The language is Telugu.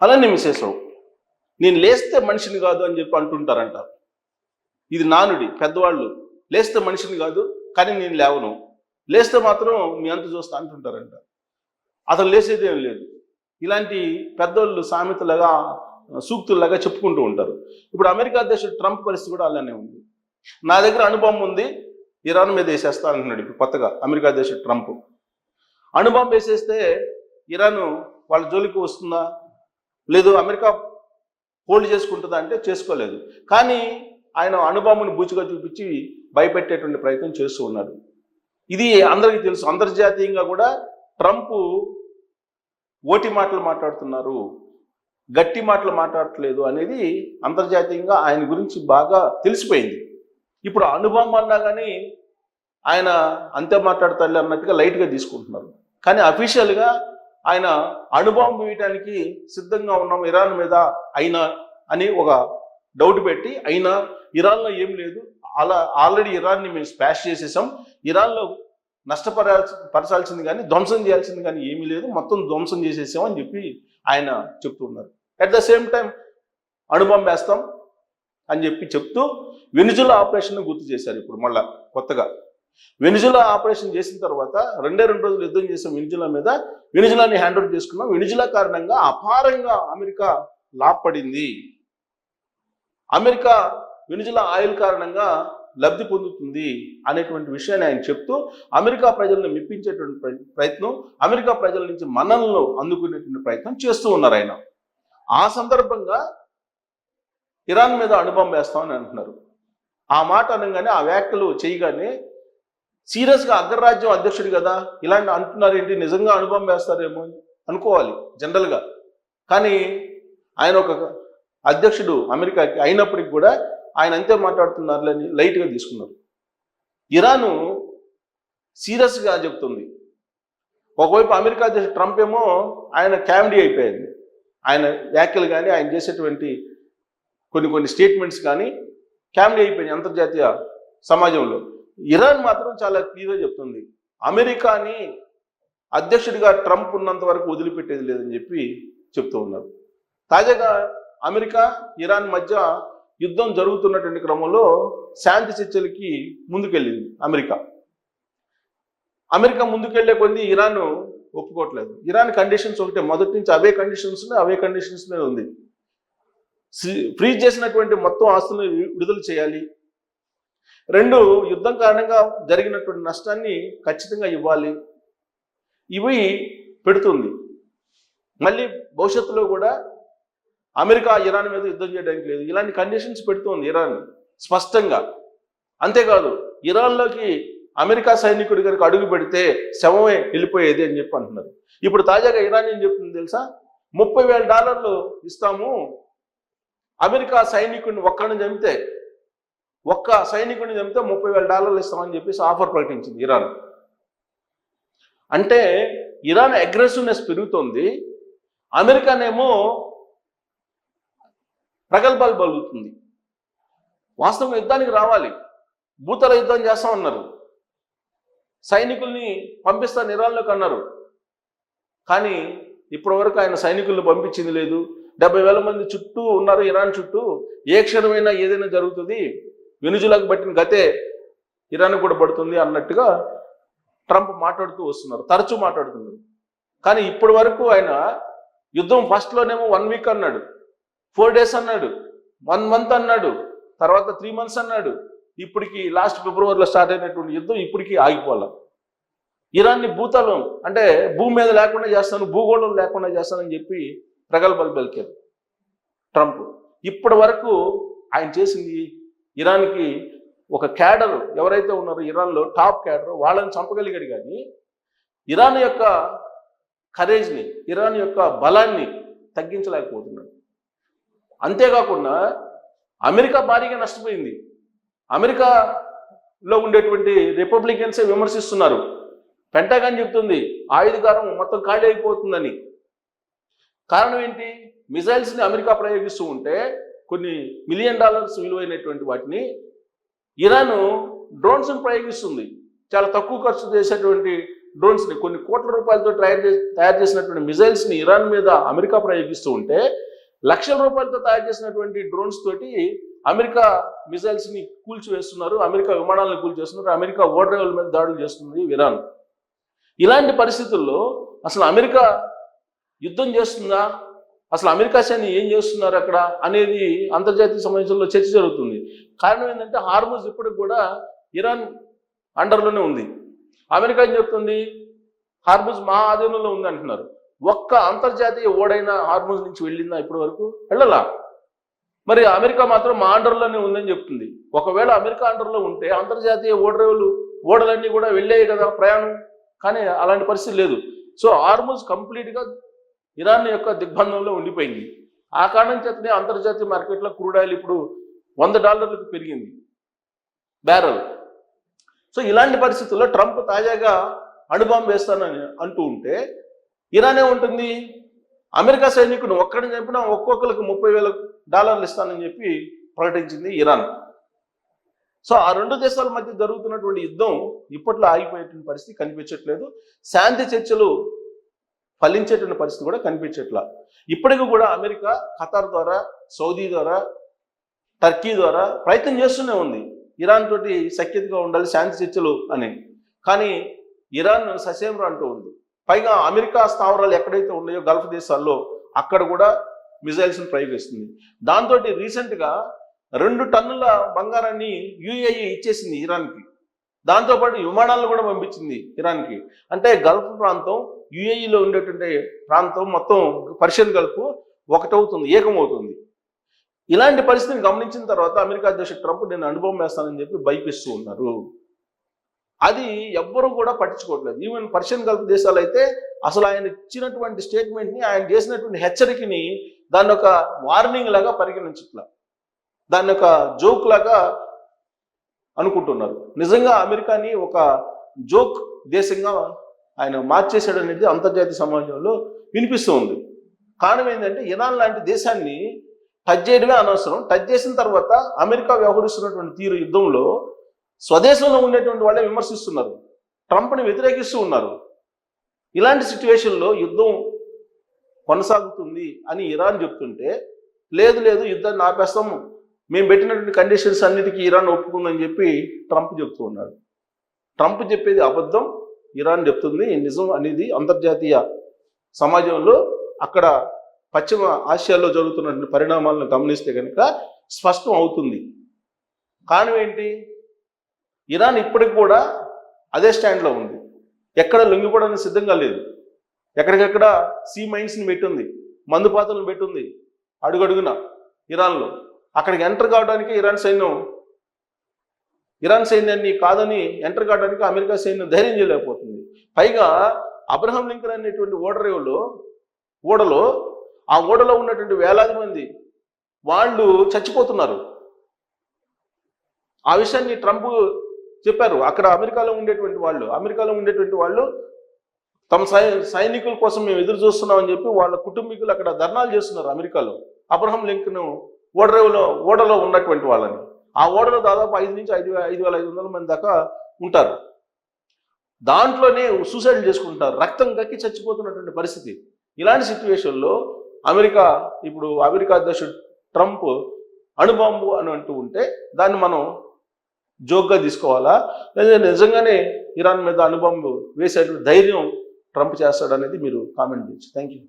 అలానే మిసేసావు. నేను లేస్తే మనిషిని కాదు అని చెప్పి అంటుంటారంట. ఇది నానుడి. పెద్దవాళ్ళు లేస్తే మనిషిని కాదు, కానీ నేను లేవను, లేస్తే మాత్రం మీ అంత చూస్తా అంటుంటారంట. అతను లేసేదేం లేదు. ఇలాంటి పెద్దోళ్ళు సామెతలుగా సూక్తుల్లాగా చెప్పుకుంటూ ఉంటారు. ఇప్పుడు అమెరికా అధ్యక్షుడు ట్రంప్ పరిస్థితి కూడా అలానే ఉంది. నా దగ్గర అణుబాంబు ఉంది, ఇరాన్ మీద వేసేస్తా అంటున్నాడు ఇప్పుడు కొత్తగా అమెరికా అధ్యక్షుడు ట్రంప్. అణుబాంబు వేసేస్తే ఇరాన్ వాళ్ళ జోలికి వస్తుందా, లేదు అమెరికా హోల్డ్ చేసుకుంటుందా అంటే చేసుకోలేదు. కానీ ఆయన అణుబాంబుని బూచిగా చూపించి భయపెట్టేటువంటి ప్రయత్నం చేస్తూ ఉన్నాడు. ఇది అందరికీ తెలుసు. అంతర్జాతీయంగా కూడా ట్రంప్ ఓటి మాటలు మాట్లాడుతున్నారు, గట్టి మాటలు మాట్లాడట్లేదు అనేది అంతర్జాతీయంగా ఆయన గురించి బాగా తెలిసిపోయింది. ఇప్పుడు అణుబాంబు అన్నా కానీ ఆయన అంతే మాట్లాడతాడు అన్నట్టుగా లైట్గా తీసుకుంటున్నారు. కానీ అఫీషియల్గా ఆయన అణుబాంబు వేయడానికి సిద్ధంగా ఉన్నాం ఇరాన్ మీద అయినా అని ఒక డౌట్ పెట్టి, అయినా ఇరాన్లో ఏం లేదు, అలా ఆల్రెడీ ఇరాన్ని మేము స్పాష్ చేసేసాం, ఇరాన్లో నష్టపరచాల్సింది కానీ ధ్వంసం చేయాల్సింది కానీ ఏమీ లేదు, మొత్తం ధ్వంసం చేసేసాం అని చెప్పి ఆయన చెప్తున్నారు. అట్ ద సేమ్ టైం అణుబాంబు వేస్తాం అని చెప్పి చెప్తూ వెనిజులా ఆపరేషన్ గుర్తు చేశారు. ఇప్పుడు మళ్ళా కొత్తగా వెనిజులా ఆపరేషన్ చేసిన తర్వాత 2 రోజులు యుద్ధం చేసాం వెనిజులా మీద, వెనిజులాని హ్యాండ్ ఓవర్ చేసుకున్నాం, వెనిజులా కారణంగా అపారంగా అమెరికా లాభపడింది, అమెరికా వెనిజులా ఆయిల్ కారణంగా లబ్ధి పొందుతుంది అనేటువంటి విషయాన్ని ఆయన చెప్తూ అమెరికా ప్రజలను మెప్పించేటువంటి ప్రయత్నం, అమెరికా ప్రజల నుంచి మన్ననలు అందుకునేటువంటి ప్రయత్నం చేస్తూ ఉన్నారు ఆయన. ఆ సందర్భంగా ఇరాన్ మీద అణుబాంబు వేస్తామని అంటున్నారు. ఆ మాట అనగానే, ఆ వ్యాఖ్యలు చేయగానే సీరియస్గా అగ్రరాజ్యం అధ్యక్షుడు కదా ఇలాంటి అంటున్నారు ఏంటి, నిజంగా అణుబాంబు వేస్తారేమో అనుకోవాలి జనరల్గా. కానీ ఆయన ఒక అధ్యక్షుడు అమెరికాకి అయినప్పటికి కూడా ఆయన అంతే మాట్లాడుతున్నారులని లైట్గా తీసుకున్నారు. ఇరాను సీరియస్గా చెప్తుంది. ఒకవైపు అమెరికా అధ్యక్షుడు ట్రంప్ ఏమో ఆయన కామెడీ అయిపోయింది. ఆయన వ్యాఖ్యలు కానీ ఆయన చేసేటువంటి కొన్ని స్టేట్మెంట్స్ కానీ కామెడీ అయిపోయింది అంతర్జాతీయ సమాజంలో. ఇరాన్ మాత్రం చాలా క్లియర్గా చెప్తుంది, అమెరికాని అధ్యక్షుడిగా ట్రంప్ ఉన్నంత వరకు వదిలిపెట్టేది లేదని చెప్పి చెప్తూ ఉన్నారు. తాజాగా అమెరికా ఇరాన్ మధ్య యుద్ధం జరుగుతున్నటువంటి క్రమంలో శాంతి చర్చలకి ముందుకెళ్ళింది అమెరికా ముందుకెళ్లే కొద్ది ఇరాన్ ఒప్పుకోవట్లేదు. ఇరాన్ కండిషన్స్ ఒకటే, మొదటి నుంచి అవే కండిషన్స్ మీద ఉంది. ఫ్రీజ్ చేసినటువంటి మొత్తం ఆస్తులను విడుదల చేయాలి, 2 యుద్ధం కారణంగా జరిగినటువంటి నష్టాన్ని ఖచ్చితంగా ఇవ్వాలి, ఇవి పెడుతుంది. మళ్ళీ భవిష్యత్తులో కూడా అమెరికా ఇరాన్ మీద యుద్ధం చేయడానికి లేదు, ఇలాంటి కండిషన్స్ పెడుతుంది ఇరాన్ స్పష్టంగా. అంతేకాదు, ఇరాన్లోకి అమెరికా సైనికుడి గారికి అడుగు పెడితే శవమే వెళ్ళిపోయేది అని చెప్పి అంటున్నారు. ఇప్పుడు తాజాగా ఇరాన్ ఏం చెప్తుంది తెలుసా, $30,000 ఇస్తాము, అమెరికా సైనికుడిని ఒక్క సైనికుడిని చంపితే $30,000 ఇస్తామని చెప్పేసి ఆఫర్ ప్రకటించింది ఇరాన్. అంటే ఇరాన్ అగ్రెసివ్నెస్ పెరుగుతుంది, అమెరికానేమో ప్రగల్భాలు పలుకుతుంది. వాస్తవం యుద్ధానికి రావాలి, భూతల యుద్ధం చేస్తామన్నారు, సైనికుల్ని పంపిస్తాను ఇరాన్లోకి అన్నారు. కానీ ఇప్పటివరకు ఆయన సైనికులను పంపించింది లేదు. 70,000 మంది చుట్టూ ఉన్నారు ఇరాన్ చుట్టూ, ఏ క్షణమైనా ఏదైనా జరుగుతుంది, వెనుజులాకు పట్టిన గతే ఇరాన్ కూడా పడుతుంది అన్నట్టుగా ట్రంప్ మాట్లాడుతూ వస్తున్నారు, తరచూ మాట్లాడుతున్నారు. కానీ ఇప్పటి వరకు ఆయన యుద్ధం ఫస్ట్లోనేమో 1 వీక్ అన్నాడు, 4 days అన్నాడు, 1 month అన్నాడు, తర్వాత 3 months అన్నాడు. ఇప్పటికి లాస్ట్ ఫిబ్రవరిలో స్టార్ట్ అయినటువంటి యుద్ధం ఇప్పటికీ ఆగిపోవాలి. ఇరాన్ని భూతలం అంటే భూమి మీద లేకుండా చేస్తాను, భూగోళం లేకుండా చేస్తానని చెప్పి ప్రగల్భాలు పలికారు ట్రంప్. ఇప్పటి వరకు ఆయన చేసింది ఇరాన్కి ఒక క్యాడర్ ఎవరైతే ఉన్నారో ఇరాన్లో టాప్ క్యాడర్ వాళ్ళని చంపగలిగాడు, కానీ ఇరాన్ యొక్క కరేజ్ని, ఇరాన్ యొక్క బలాన్ని తగ్గించలేకపోతున్నాడు. అంతేకాకుండా అమెరికా భారీగా నష్టపోయింది. అమెరికాలో ఉండేటువంటి రిపబ్లికన్సే విమర్శిస్తున్నారు. పెంటగాన్ చెప్తుంది ఆయుధకారం మొత్తం ఖాళీ అయిపోతుందని. కారణం ఏంటి, మిజైల్స్ని అమెరికా ప్రయోగిస్తూ ఉంటే కొన్ని $1 million విలువైనటువంటి వాటిని ఇరాన్ డ్రోన్స్ని ప్రయోగిస్తుంది. చాలా తక్కువ ఖర్చు చేసేటువంటి డ్రోన్స్ని, కొన్ని కోట్ల రూపాయలతో తయారు చేసినటువంటి మిజైల్స్ని ఇరాన్ మీద అమెరికా ప్రయోగిస్తూ ఉంటే, లక్షల రూపాయలతో తయారు చేసినటువంటి డ్రోన్స్ తోటి అమెరికా మిజైల్స్ని కూల్చివేస్తున్నారు, అమెరికా విమానాలను కూల్చేస్తున్నారు, అమెరికా ఓడరేవుల మీద దాడులు చేస్తుంది ఇరాన్. ఇలాంటి పరిస్థితుల్లో అసలు అమెరికా యుద్ధం చేస్తుందా, అసలు అమెరికా సైన్యం ఏం చేస్తున్నారు అక్కడ అనేది అంతర్జాతీయ సమావేశంలో చర్చ జరుగుతుంది. కారణం ఏంటంటే హార్ముజ్ ఇప్పటికి కూడా ఇరాన్ అండర్లోనే ఉంది. అమెరికా ఏం చెప్తుంది, హార్ముజ్ మా ఆధీనంలో ఉంది అంటున్నారు. ఒక్క అంతర్జాతీయ ఓడైనా హార్ముజ్ నుంచి వెళ్ళిందా ఇప్పటి వరకు? వెళ్ళలా. మరి అమెరికా మాత్రం మా అండర్లోనే ఉందని చెప్తుంది. ఒకవేళ అమెరికా అండర్లో ఉంటే అంతర్జాతీయ ఓడలన్నీ కూడా వెళ్ళాయి కదా ప్రయాణం, కానీ అలాంటి పరిస్థితి లేదు. సో హార్ముజ్ కంప్లీట్గా ఇరాన్ యొక్క దిగ్బంధంలో ఉండిపోయింది. ఆ కారణం చేతనే అంతర్జాతీయ మార్కెట్లో క్రూడ్ ఆయిల్ ఇప్పుడు $100 పెరిగింది బ్యారెల్. సో ఇలాంటి పరిస్థితుల్లో ట్రంప్ తాజాగా అణుబాంబు వేస్తానని అంటూ ఉంటే ఇరాన్ ఏముంటుంది, అమెరికా సైనికుడు ఒక్కడిని చెప్పినా ఒక్కొక్కరికి $30,000 ఇస్తానని చెప్పి ప్రకటించింది ఇరాన్. సో ఆ రెండు దేశాల మధ్య జరుగుతున్నటువంటి యుద్ధం ఇప్పట్లో ఆగిపోయేటువంటి పరిస్థితి కనిపించట్లేదు. శాంతి చర్చలు ఫలించేటువంటి పరిస్థితి కూడా కనిపించట్లా. ఇప్పటికీ కూడా అమెరికా ఖతార్ ద్వారా, సౌదీ ద్వారా, టర్కీ ద్వారా ప్రయత్నం చేస్తూనే ఉంది ఇరాన్ తోటి సఖ్యతగా ఉండాలి, శాంతి చర్చలు అని. కానీ ఇరాన్ ససేమరా అంటూ ఉంది. పైగా అమెరికా స్థావరాలు ఎక్కడైతే ఉన్నాయో గల్ఫ్ దేశాల్లో అక్కడ కూడా మిజైల్స్ని ప్రయోగిస్తుంది. దాంతో రీసెంట్గా 2 టన్నుల బంగారాన్ని యుఏఈ ఇచ్చేసింది ఇరాన్కి. దాంతోపాటు విమానాలను కూడా పంపించింది ఇరాన్కి. అంటే గల్ఫ్ ప్రాంతం, యుఏఈలో ఉండేటువంటి ప్రాంతం మొత్తం పర్షియన్ గల్ఫ్ ఒకటవుతుంది, ఏకమవుతుంది. ఇలాంటి పరిస్థితిని గమనించిన తర్వాత అమెరికా అధ్యక్షుడు ట్రంప్ నేను అనుభవం వేస్తానని చెప్పి భయపిస్తూ ఉన్నారు. అది ఎవ్వరూ కూడా పట్టించుకోవట్లేదు. ఈవెన్ పర్షియన్ గల్ఫ్ దేశాలు అయితే అసలు ఆయన ఇచ్చినటువంటి స్టేట్మెంట్ని, ఆయన చేసినటువంటి హెచ్చరికని దాన్ని ఒక వార్నింగ్ లాగా పరిగణించట్లా, దాన్ని ఒక జోక్ లాగా అనుకుంటున్నారు. నిజంగా అమెరికాని ఒక జోక్ దేశంగా ఆయన మార్చేశాడు అనేది అంతర్జాతీయ సమాజంలో వినిపిస్తూ ఉంది. కారణం ఏంటంటే ఇరాన్ లాంటి దేశాన్ని టచ్ చేయడమే అనవసరం. టచ్ చేసిన తర్వాత అమెరికా వ్యవహరిస్తున్నటువంటి తీరు యుద్ధంలో స్వదేశంలో ఉండేటువంటి వాళ్ళే విమర్శిస్తున్నారు, ట్రంప్ని వ్యతిరేకిస్తూ ఉన్నారు. ఇలాంటి సిచ్యువేషన్లో యుద్ధం కొనసాగుతుంది అని ఇరాన్ చెప్తుంటే, లేదు లేదు యుద్ధాన్ని ఆపేస్తాము, మేము పెట్టినటువంటి కండిషన్స్ అన్నిటికీ ఇరాన్ ఒప్పుకుందని చెప్పి ట్రంప్ చెప్తూ ఉన్నాడు. ట్రంప్ చెప్పేది అబద్ధం, ఇరాన్ చెప్తుంది నిజం అనేది అంతర్జాతీయ సమాజంలో అక్కడ పశ్చిమ ఆసియాలో జరుగుతున్నటువంటి పరిణామాలను గమనిస్తే కనుక స్పష్టం అవుతుంది. కారణం ఏంటి, ఇరాన్ ఇప్పటికి కూడా అదే స్టాండ్లో ఉంది, ఎక్కడ లొంగిపోవడానికి సిద్ధంగా లేదు. ఎక్కడికెక్కడ సీ మైన్స్ని పెట్టింది, మందుపాతలను పెట్టింది అడుగడుగున ఇరాన్లో. అక్కడికి ఎంటర్ కావడానికి ఇరాన్ సైన్యాన్ని కాదని ఎంటర్ కావడానికి అమెరికా సైన్యం ధైర్యం చేయలేకపోతుంది. పైగా అబ్రహం లింకన్ అనేటువంటి ఓడలో ఆ ఓడలో ఉన్నటువంటి వేలాది మంది వాళ్ళు చచ్చిపోతున్నారు. ఆ విషయాన్ని ట్రంప్ చెప్పారు. అక్కడ అమెరికాలో ఉండేటువంటి వాళ్ళు తమ సైనికుల కోసం మేము ఎదురు చూస్తున్నామని చెప్పి వాళ్ళ కుటుంబీకులు అక్కడ ధర్నాలు చేస్తున్నారు అమెరికాలో. అబ్రహం లింకన్ ఓడలో ఉన్నటువంటి వాళ్ళని, ఆ ఓడలో దాదాపు 5 నుంచి 5,500 మంది దాకా ఉంటారు. దాంట్లోనే సూసైడ్ చేసుకుంటారు, రక్తం కక్కి చచ్చిపోతున్నటువంటి పరిస్థితి. ఇలాంటి సిచ్యువేషన్లో అమెరికా అధ్యక్షుడు ట్రంప్ అణుబాంబు అని అంటూ ఉంటే దాన్ని మనం జోక్గా తీసుకోవాలా, లేదా నిజంగానే ఇరాన్ మీద అణుబాంబు వేసేటువంటి ధైర్యం ట్రంప్ చేస్తాడనేది మీరు కామెంట్ చేయొచ్చు. Thank you.